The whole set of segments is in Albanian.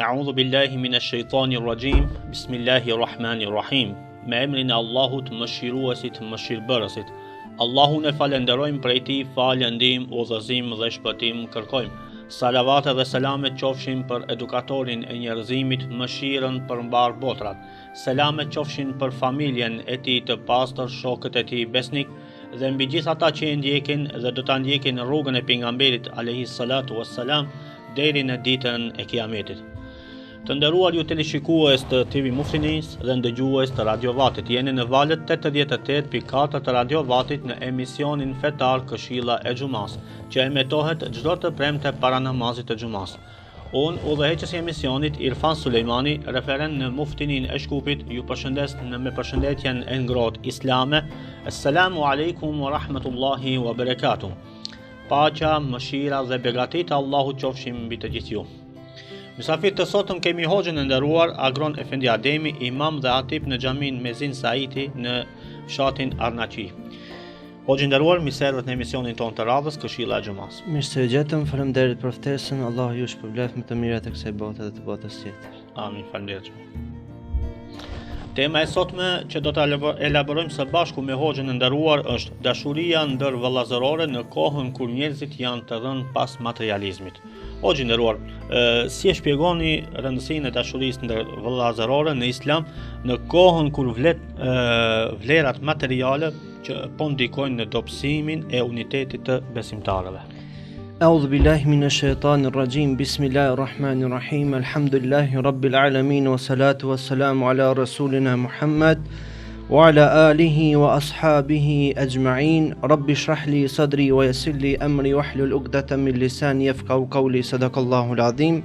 A'udhu billahi minash shaitanir rajim. Bismillahirrahmanirrahim. Me emrin e Allahut, mëshiruesit, mëshirbërësit. Allahun e falenderojmë, prej tij falje, ndihmë, udhëzim dhe shpëtim kërkojmë. Salavat dhe selamet qofshin për edukatorin e njerëzimit, mëshirën për mbar botrat. Selamet qofshin për familjen e tij të pastër, shokët e tij besnik dhe mbi gjithë ata që e ndjekin dhe do ta ndjekin rrugën e pejgamberit alayhi salatu wassalam deri në ditën e Kiametit. Të nderuar ju teleshikues të TV Mufti News dhe ndëgjues të Radio Vatit, jeni në valët 88.4 të Radio Vatit në emisionin fetar Këshilla e Xumas, që emetohet çdo të premte para namazit të Xumas. Unë, udhëheqësi i emisionit Irfan Sulejmani, referent në Muftinin e Shkupit, ju përshëndes me përshëndetjen e ngrohtë islame. Assalamu alaikum wa rahmatullahi wa barakatuh. Paqja, mëshira dhe begatit Allahut qofshin mbi të gjithë ju. Mysafir të sotëm kemi hoxhën e nderuar Agron Efendi Ademi, imam dhe hatip në xhamin Mezin Saiti në fshatin Arnaqi. Hoxhë i nderuar, mirëservet në emisionin tonë të radhës Këshilla e Xumas. Mirë se u gjetëm, faleminderit për ftesën. Allahu ju shpërblet me të mirat e kësaj bote dhe të botës tjetër. Amin, faleminderit. Tema e sotme që do ta elaborojmë së bashku me hoxhën e nderuar është dashuria ndër vëllazërore në kohën kur njerëzit janë të rënë pas materializmit. Hoxhë i nderuar, si e shpjegoni rëndësinë e dashurisë ndër vëllazërore në Islam në kohën kur vlerat materiale që po ndikojnë në dobësimin e unitetit të besimtarëve? A'udhu billahi minash shaitanir rajim. Bismillahirrahmanirrahim. Alhamdulillahi rabbil alamin wa salatu wassalamu ala rasulina Muhammad wa ala alihi wa ashabihi ajma'in. Rabbi shrah li sadri wa yassir li amri wahlul 'uqdatan min lisani yafqahu qawli. Sadaqallahu al-azim.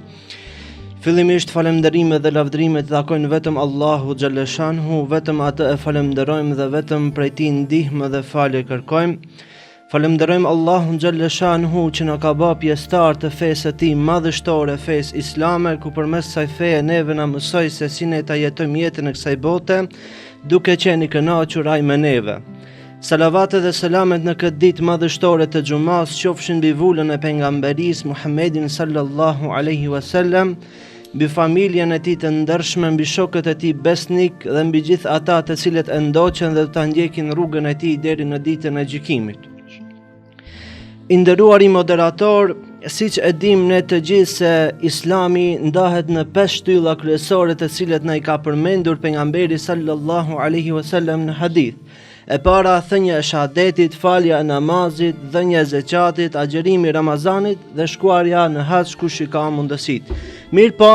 Fillimisht falënderimet dhe lavdrimet i takojnë vetëm Allahu xhalla shanhu, vetëm atë e falenderojmë dhe vetëm prej tij ndihmë dhe falje kërkojmë. Falenderojmë Allahun xhalla shanhu që na ka bërë pjesëtar të fesë së tij madhështore, fesë islame, ku përmes kësaj feje neve na mësoi se si ne ta jetojmë jetën e kësaj bote, duke qenë i kënaqur ai me neve. Salavatet dhe selamet në këtë ditë madhështore të Xumas qofshin mbi vulën e pejgamberisë Muhammedin sallallahu alaihi wasallam, mbi familjen e tij të ndershme, mbi shokët e tij besnik dhe mbi gjithë ata të cilët e ndoqën dhe ta ndjekin rrugën e tij deri në ditën e gjykimit. I nderuari moderator, siç e dim ne të gjithë se Islami ndahet në 5 shtylla kryesore të cilat na i ka përmendur pejgamberi sallallahu alaihi wasallam në hadith. E para, thënia e shahadetit, falja e namazit, dhënia e zeqatit, agjerimi i Ramazanit dhe shkuarja në haxh kush i ka mundësitë. Mirë po,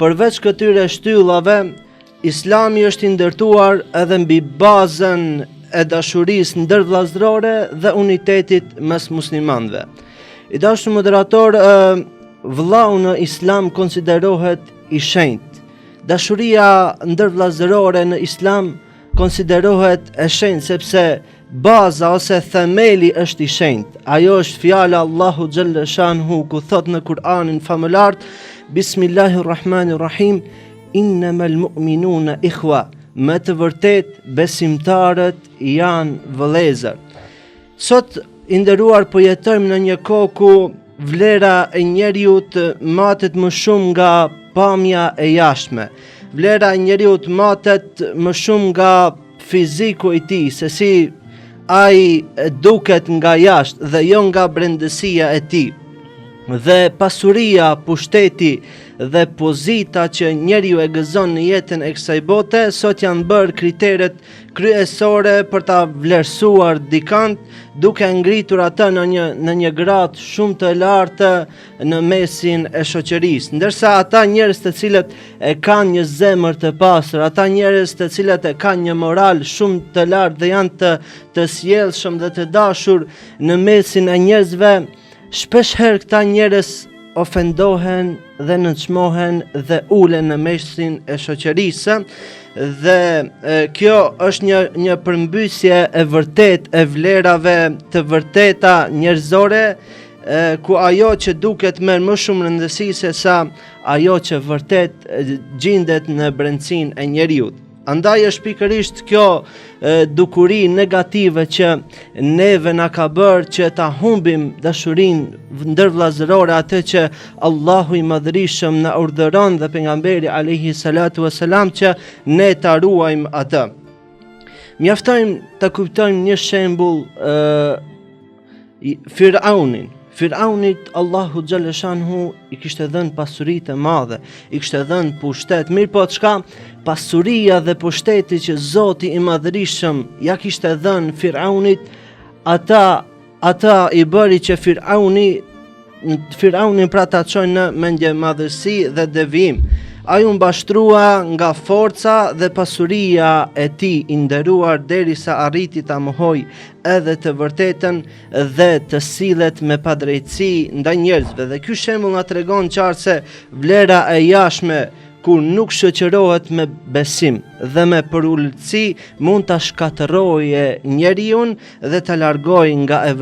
përveç këtyre shtyllave, Islami është i ndërtuar edhe mbi bazën e dashurisë ndër vëllazërore dhe unitetit mes muslimanëve. I dashur moderator, vëllau në Islam konsiderohet i shenjtë. Dashuria ndër vëllazërore në Islam konsiderohet e shenjtë sepse baza ose themeli është i shenjtë. Ajo është fjala Allahu xhalla shanhu ku thot në Kur'anin famëlart, Bismillahirrahmanirrahim, innamal mu'minuna ikhwa. Me të vërtet, besimtarët janë vëllezër. Sot, i nderuar, po jetojmë në një kohë ku vlera e njeriut matet më shumë nga pamja e jashtme. Vlera e njeriut matet më shumë nga fiziku i tij, se si ai duket nga jashtë dhe jo nga brendësia e tij. Dhe pasuria, pushteti dhe pozita që njeriu e gëzon në jetën e kësaj bote sot janë bërë kriteret kryesore për ta vlerësuar dikant, duke ngritur atë në një gradë shumë të lartë në mesin e shoqërisë. Ndërsa ata njerëz të cilët e kanë një zemër të pastër, ata njerëz të cilët e kanë një moral shumë të lartë dhe janë të sjellshëm dhe të dashur në mesin e njerëzve, shpesh herë këta njerëz ofendohen dhe nënçmohen dhe ulen në mesin e shoqërisë, dhe kjo është një përmbysje e vërtet e vlerave të vërteta njerëzore, ku ajo që duket merr më shumë rëndësi se sa ajo që vërtet gjendet në brendësinë e njeriut. Andaj është pikërisht kjo dukuri negative që neve na ka bërë që ta humbim dashurinë ndërvllazërore, atë që Allahu i Madhërisëm na urdhëron dhe pejgamberi alayhi salatu wasalam që ne ta ruajmë atë. Mjaftojmë të kuptojmë një shembull Firaunit Allahu xhaleshanhu i kishte dhënë pasuritë e madhe, i kishte dhënë pushtet, mirë po çka pasuria dhe pushteti që Zoti i Madhërisëm ja kishte dhënë Firaunit, ata i bëri që Firaunin pra ta çojnë në mendje madhësi dhe devijim. Ai u mbashtrua nga forca dhe pasuria e tij i nderuar derisa arriti ta mohoj edhe të vërtetën dhe të sillet me padrejtësi ndaj njerëzve. Dhe ky shembull na tregon qartë se vlera e jashtme kur nuk shoqërohet me besim dhe me përulësi mund ta shkatërrojë njeriu dhe ta largojë nga e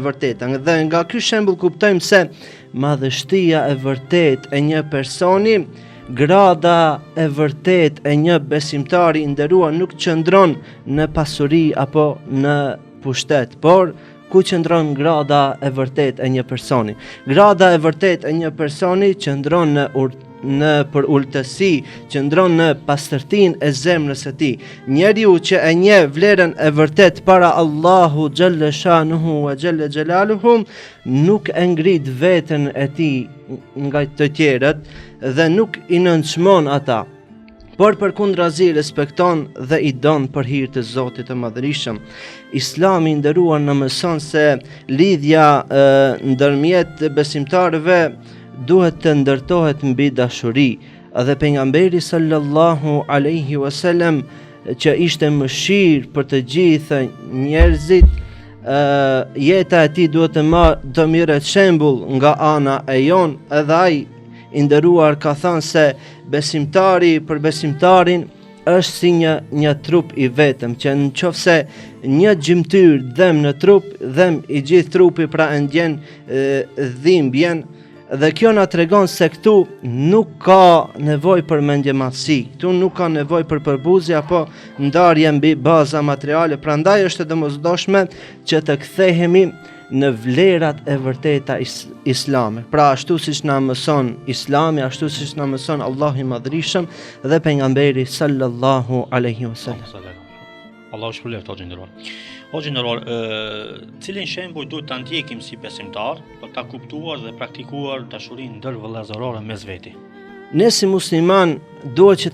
vërteta. Dhe nga ky shembull kuptojmë se madhështia e vërtetë e një personi, grada e vërtet e një besimtari i nderuar nuk qëndron në pasuri apo në pushtet, por ku qëndron grada e vërtet e një personi? Grada e vërtet e një personi qëndron në përultësi, qëndron në pastërtinë e zemrës së tij. Njeriu që e njeh vlerën e vërtet para Allahu xhalla shanuhu wa xhalla xjalaluhu nuk e ngrit veten e tij nga të tjerët dhe nuk i nënçmon ata, por përkundrazi respekton dhe i don për hir të Zotit të Madhërisëm. Islami i nderuar na mëson se lidhja ndërmjet besimtarëve duhet të ndërtohet mbi dashuri, dhe pejgamberi sallallahu alaihi wasallam që ishte mëshirë për të gjithë njerëzit, jeta e tij duhet të mirët shembull nga ana e jon, edhe ai i nderuar ka thënë se besimtari për besimtarin është si një trup i vetëm, që nëse një gjymtyr dhem në trup, dhem i gjithë trupi, pra e ndjen dhimbjen. Dhe kjo na tregon se këtu nuk ka nevojë për mendjemadhësi, këtu nuk ka nevojë për përbuzje apo ndarje mbi baza materiale. Prandaj është e domosdoshme që të kthehemi në vlerat e vërteta islame. Pra ashtu siç na mëson Islami, ashtu siç na mëson Allahu i Madhërisëm dhe pejgamberi sallallahu alaihi wasallam. Allahu shpëleft o gjendëruar. O gjendëruar, cilin shembull duhet ta ndjekim si besimtar për ta kuptuar dhe praktikuar dashurinë ndërvëllazërore mes veti? Ne si musliman duhet që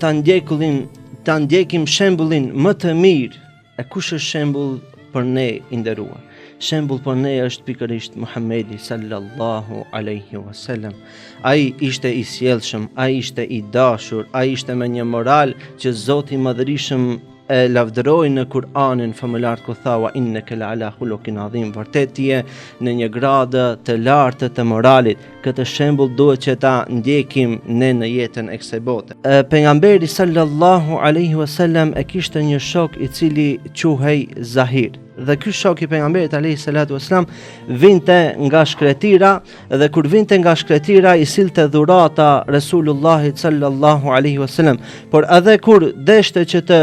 ta ndjekim shembullin më të mirë. E kush është shembull për ne i nderuar? Shembull për ne është pikërisht Muhamedi sallallahu alaihi wasallam. Ai ishte i sjellshëm, ai ishte i dashur, ai ishte me një moral që Zoti i Madhërisëm e lavdëroi në Kur'anin famëlar ku tha wa innaka la'ala khuluqin adhim, vërtet je në një gradë të lartë të moralit. Këtë shembull duhet që ta ndjekim ne në jetën e kësaj bote. Pejgamberi sallallahu alaihi wasallam e kishte një shok i cili quhej Zahir. Dhe ky shok i pejgamberit alayhi salatu wasalam vinte nga shkretira, dhe kur vinte nga shkretira i silte dhurata Resulullahit sallallahu alaihi wasallam. Por edhe kur deshte që të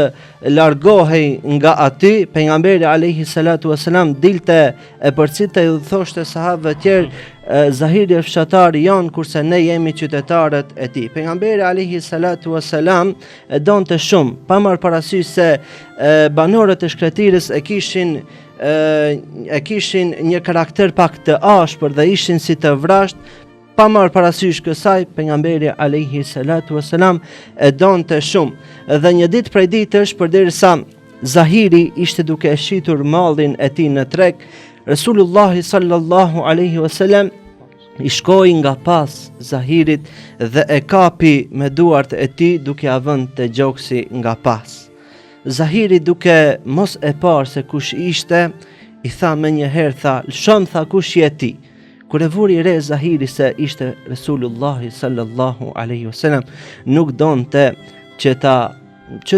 largohej nga aty, pejgamberi alayhi salatu wasalam dilte e përcite i thoshte sahabëve të tjerë, Zahiri është fshatari jon, kurse ne jemi qytetarët e tij. Pejgamberi alayhi salatu wasalam e donte shumë, pa marrë parasysh se banorët e shkretirës e kishin një karakter pak të ashpër dhe ishin si të vrasht. Pa marrë parasysh kësaj, pejgamberi alayhi salatu wasalam e donte shumë. Dhe një ditë prej ditësh, përderisa Zahiri ishte duke e shitur mallin e tij në treg, Resulullahi sallallahu alaihi wasallam i shkoi nga pas Zahirit dhe e kapi me duart e tij duke ia vënë te gjoksi nga pas. Zahiri duke mos e parë se kush ishte, i tha me një herë, tha, "Lëshon, tha, kush je ti?" Kur e vuri re Zahiri se ishte Resulullahi sallallahu alaihi wasallam, nuk donte që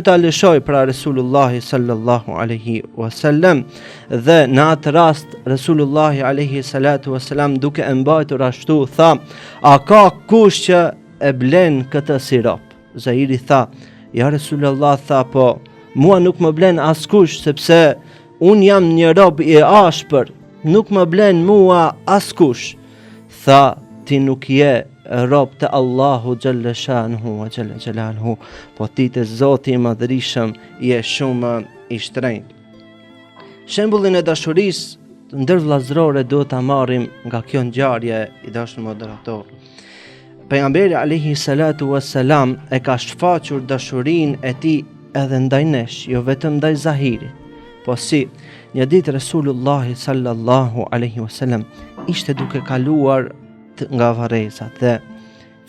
ta lëshoj pra Resulullahi sallallahu alaihi wasallam, dhe në atë rast Resulullahi alaihi salatu wasalam duke e mbajtur ashtu tha, "A ka kush që e blen këtë sirop?" Zahiri tha, Ja Resulullah tha, po mua nuk më blen askush, sepse unë jam një rob i ashpër, nuk më blen mua askush. Tha, ti nuk je rob të Allahu Gjelle Shanuhu wa Gjelle Gjelaluhu, po ti të Zoti i Madhërisëm je shumë i shtrenjtë. Shembullin e dashurisë ndërvllazërore duhet ta marrim nga kjo ngjarje, i dashur moderator. Pejgamberi alayhi salatu wassalam e ka shfaqur dashurinë e tij edhe ndaj nesh, jo vetëm ndaj Zahirit. Po si, një ditë Resulullah sallallahu alaihi wasallam ishte duke kaluar nga varrezat dhe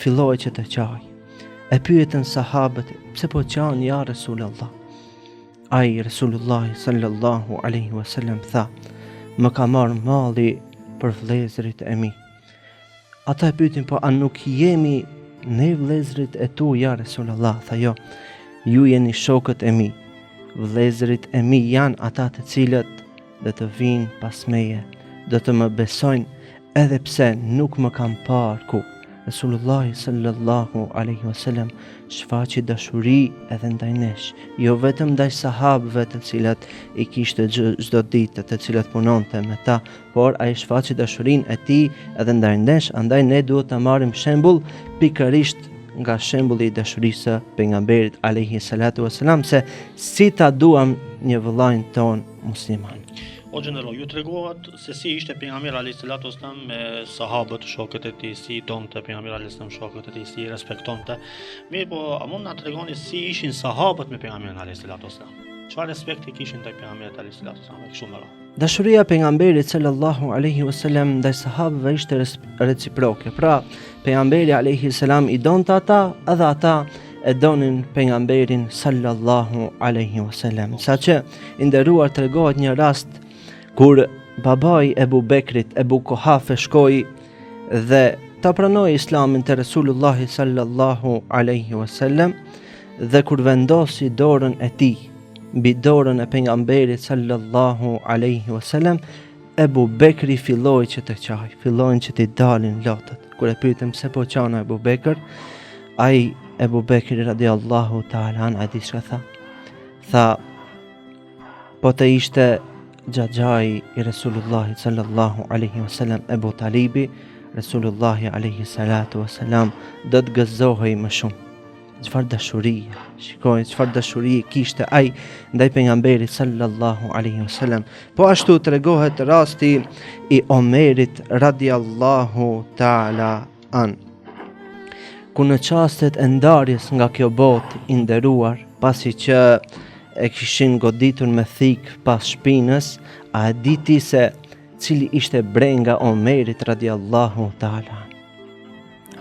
filloi që të qaj. E pyetën sahabët, pse po qan ja Resulullah? Ai Resulullah sallallahu alaihi wasallam tha, më ka marrë malli për vëllezërit e mi. Ata e pyetin, po a nuk jemi ne vëllezërit e tu ja Resulullah? Tha, jo, ju jeni shokët e mi. Vëllezërit e mi janë ata të cilët dhe të vinë pas meje, dhe të më besojnë edhe pse nuk më kam parë kur. Resulullah sallallahu alaihi wasallam shfaqi dashuri edhe ndaj nesh, jo vetëm ndaj sahabëve të cilat i kishte çdo ditë, të cilat punonte me ta, por ai shfaqi dashurinë e tij edhe ndaj nesh. Andaj ne duhet ta marrim shembull pikërisht nga shembulli i dashurisë së pejgamberit alayhi salatu wasalam, se si ta duam një vëllain ton musliman. O xhenero, ju tregohet se si ishte pejgamberi alayhi salatu wasalam me sahabët, shokët e tij, si i donte pejgamberi alayhi salam shokët e tij, si i respektonte. Mirë, po a mund na tregoni si ishin sahabët me pejgamberin alayhi salatu wasalam? Çfarë respekti kishin ndaj pejgamberit alayhi salatu wasalam? Kështu më radh. Dashuria pejgamberit sallallahu alaihi wasallam ndaj sahabëve ishte reciproke. Pra, pejgamberi alayhi salam i donte ata, edhe ata e donin pejgamberin sallallahu alaihi wasallam. Saqë i nderuar tregohet një rast kur babai Ebu Bekrit, Ebu Kuhafe, shkoi dhe ta pranoi Islamin te Resulullah sallallahu alaihi wasallam, dhe kur vendosi dorën e tij mbi dorën e pejgamberit sallallahu alaihi wasallam, Ebu Bekri filloi që të qaj, fillojnë që t'i dalin lotët. Kur e pyetëm se po qana Ebu Bekr, ai Ebu Bekri radiallahu ta'ala a di çka tha? Tha, po të ishte xhaxhai i Resulullahit sallallahu alaihi wasallam, Ebu Talibi, Resulullahi alaihi salatu wasalam do të gëzohej më shumë. Çfarë dashurie, shikoj çfarë dashurie kishte ai ndaj pejgamberit sallallahu alaihi wasallam. Po ashtu tregohet rasti i Omerit radiallahu ta'ala an, ku në çastet e ndarjes nga kjo botë i nderuar, pasi që e kishin goditur me thik pas shpinës, a e diti se cili ishte brenga Omerit radiallahu ta'ala?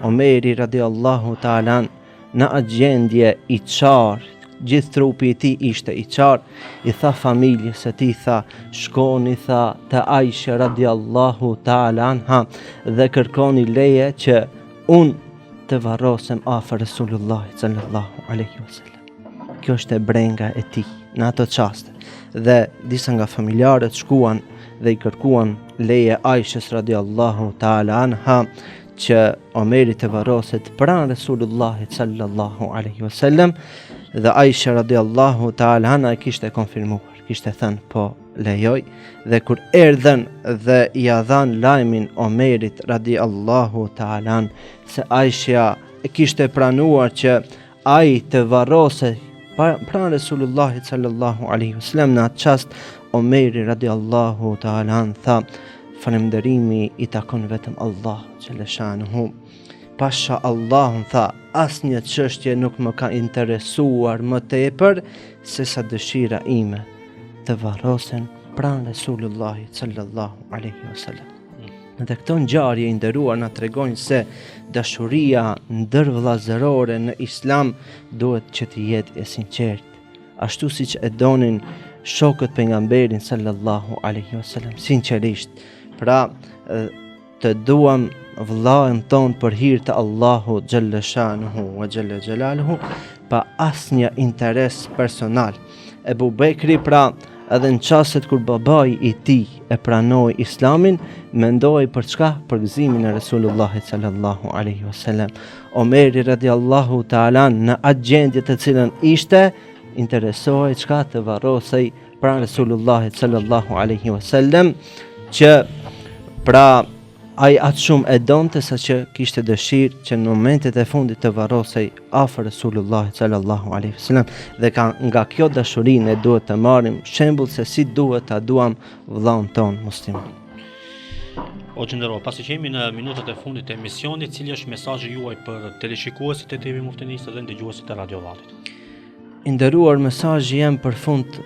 Omeri radiallahu ta'ala në atë gjendje i qarë, gjithë trupi i tij ishte i qarë, i tha familjes së tij, tha, shkoni, tha, te Aisha radiallahu ta'ala anha dhe kërkoni leje që unë të varrosem afër Resulullahit sallallahu alaihi wasallam. Kjo është e brenga e tij në ato çaste. Dhe disa nga familjarët shkuan dhe i kërkuan leje Aishës radiallahu ta'ala anha që Omeri të varroset pranë Resulullahit sallallahu alaihi wasallam, dhe Aisha radiallahu ta'ala anha kishte konfirmuar, kishte thënë po lejoj, dhe kur erdhen dhe ja dhan lajmin Omerit radiallahu ta'ala se Aisha kishte pranuar që ai të varrose pranë Resulullahit sallallahu alaihi wasallam, në atë çast Omeri radiallahu ta'ala tha, falënderimi i takon vetëm Allah xhelle shanuhu. Pasha Allahun, tha, asnjë çështje nuk më ka interesuar më tepër se sa dëshira ime të varrosen pranë Resulullahit sallallahu alaihi wasallam. Dhe këto ngjarje i nderuar na tregojnë se dashuria ndërvëllazërore në Islam duhet që të jetë e sinqertë, ashtu siç e donin shokët pejgamberin sallallahu alaihi wasallam, sinqerisht. Pra, të duam vëllain ton për hir të Allahu xhelle shanuhu wa xhelle xhelaluhu, pa asnjë interes personal. Ebu Bekri, pra, edhe në çastet kur babai i tij e pranoi Islamin, mendoi për çka? Për gëzimin e Resulullahit sallallahu alaihi wasallam. Omeri radiallahu ta'ala në atë gjendje të cilën ishte, interesohej çka? Të varrosej pranë Resulullahit sallallahu alaihi wasallam, që pra ai atë shumë e donte sa që kishte dëshirë që në momentet e fundit të varrosej afër Resulullahit sallallahu alaihi wasallam, dhe nga kjo dashuri ne duhet të marrim shembull se si duhet ta duam vëllain ton musliman. O xhenderor, pasi që jemi në minutat e fundit të emisionit, cili është mesazhi juaj për teleshikuesit e TV Muftinis dhe ndëgjuesit e Radio Vallit? I nderuar, mesazhi jam për fund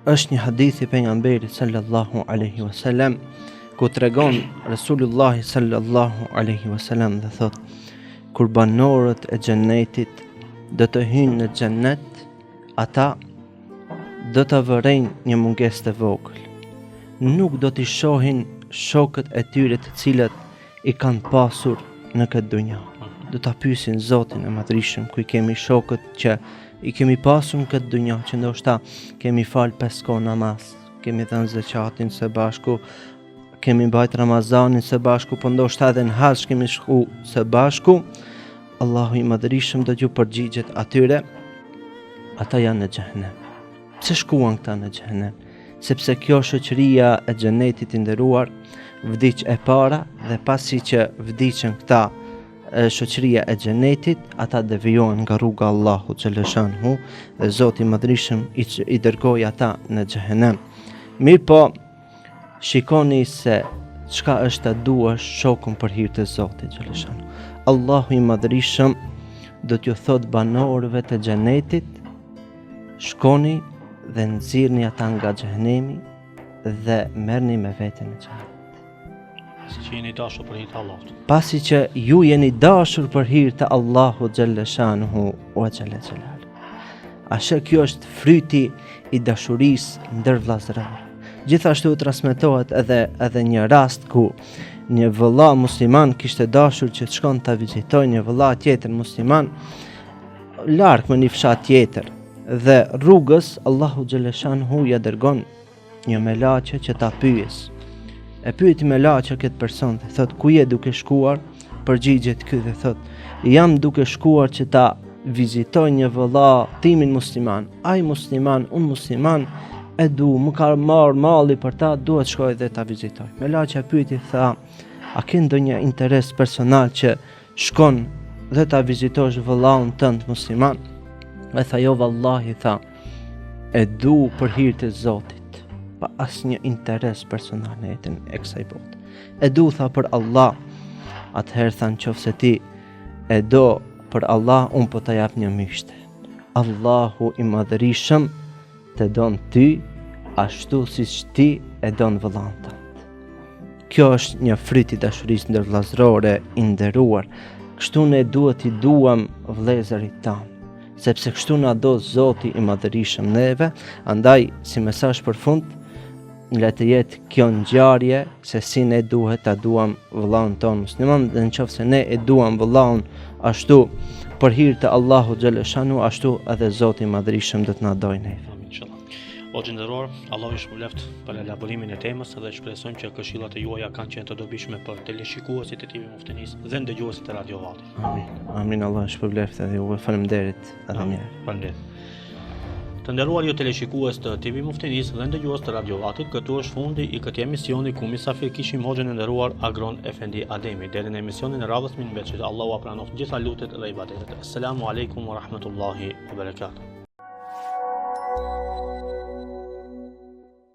është një hadith i pejgamberit sallallahu alaihi wasallam, ku tregon Resulullahi sallallahu alaihi wasallam dhe thot: kur banorët e xhennetit do të hyjnë në xhennet, ata do të vërejnë një mungesë të vogël. Nuk do t'i shohin shokët e tyre të cilët i kanë pasur në këtë dunja. Do ta pyesin Zotin e Madhrishëm, ku i kemi shokët që i kemi pasur në këtë dunja, që ndoshta kemi fal 5 kohë namaz, kemi dhënë zakatin së bashku, kemi mbajt Ramazanin së bashku, po ndoshta edhe në haxh kemi shku së bashku. Allahu i Madhrishëm do t'ju përgjigjet atyre, ata janë në xhehenem. Pse shkuan këta në xhehenem? Sepse kjo shoqëria e xhenetit i nderuar vdiq e para, dhe pasi që vdiqën këta shoqëria e xhenetit, ata devijohen nga rruga Allahu xhaleshanhu, dhe Zoti i Madhrishëm i dërgoi ata në xhehenem. Mirë po, shikoni se çka është ta duash shokun për hir të Zotit xhaleshanhu. Allahu i Madhrishëm do t'ju thot banorëve të xhenetit: shkoni dhe nxirrni ata nga xhehenemi dhe merrni me veten në xhenet. Si që jeni dashur për hir të Allahut. Pasi që ju jeni dashur për hir të Allahu xhaleshanhu wa xhala xhalal. Ashe kjo është fryti i dashurisë ndër vëllezëror. Gjithashtu transmetohet edhe një rast ku një vëlla musliman kishte dashur që të shkon ta vizitojë një vëlla tjetër musliman larg me një fshat tjetër, dhe rrugës Allahu xhaleshanhu ja dërgon një melaçe që ta pyes. E pyeti melaçe këtë person dhe thot: ku je duke shkuar? Përgjigjet ky dhe thot: jam duke shkuar që ta vizitoj një vëlla timin musliman. Ai musliman, unë musliman, e du, më ka marrë malli për ta, duhet shkoj dhe ta vizitoj. Melaçja pyeti, tha: a ke ndonjë interes personal që shkon dhe ta vizitosh vëllaun tënd musliman? E tha: jo vallahi, tha, e du për hir të Zotit, pa asnjë interes personal në jetën e kësaj bote. E du, tha, për Allah. Atëherë tha: nëse ti e do për Allah, unë po ta jap një mishte. Allahu i Madhrishëm të don ty ashtu siç ti e don vëllain tënd. Kjo është një fryt i dashurisë ndër vëllezërore i nderuar. Kështu ne duhet i duam vëllezërit tanë, sepse kështu na do Zoti i Madhrishëm neve. Andaj, si mesazh për fund, le të jetë kjo ngjarje se si ne duhet ta duam vëllain ton musliman, dhe nëse ne e duam vëllain ashtu për hir të Allahu xhaleshanu, ashtu edhe Zoti i Madhrishëm do të na dojë neve. O xhenderor, Allahu ju shpëleft për elaborimin e temës, dhe shpresojmë që këshillat e juaja kanë qenë të dobishme për teleshikuesit e TV Muftinis dhe ndëgjuesit e Radio Vallit. Amin. Amin. Allah ju shpëleft edhe ju. Faleminderit edhe një herë. Faleminderit. Të nderuar ju teleshikues të TV Muftinis dhe ndëgjues të Radio Vallit, këtu është fundi i këtij emisioni ku mysafir kishim hoxhën e nderuar Agron Efendi Ademi. Deri në emisionin e radhës më nbeçet, Allahu apranoftë gjitha lutjet dhe ibadetet. Assalamu alaikum wa rahmatullahi wa barakatuh.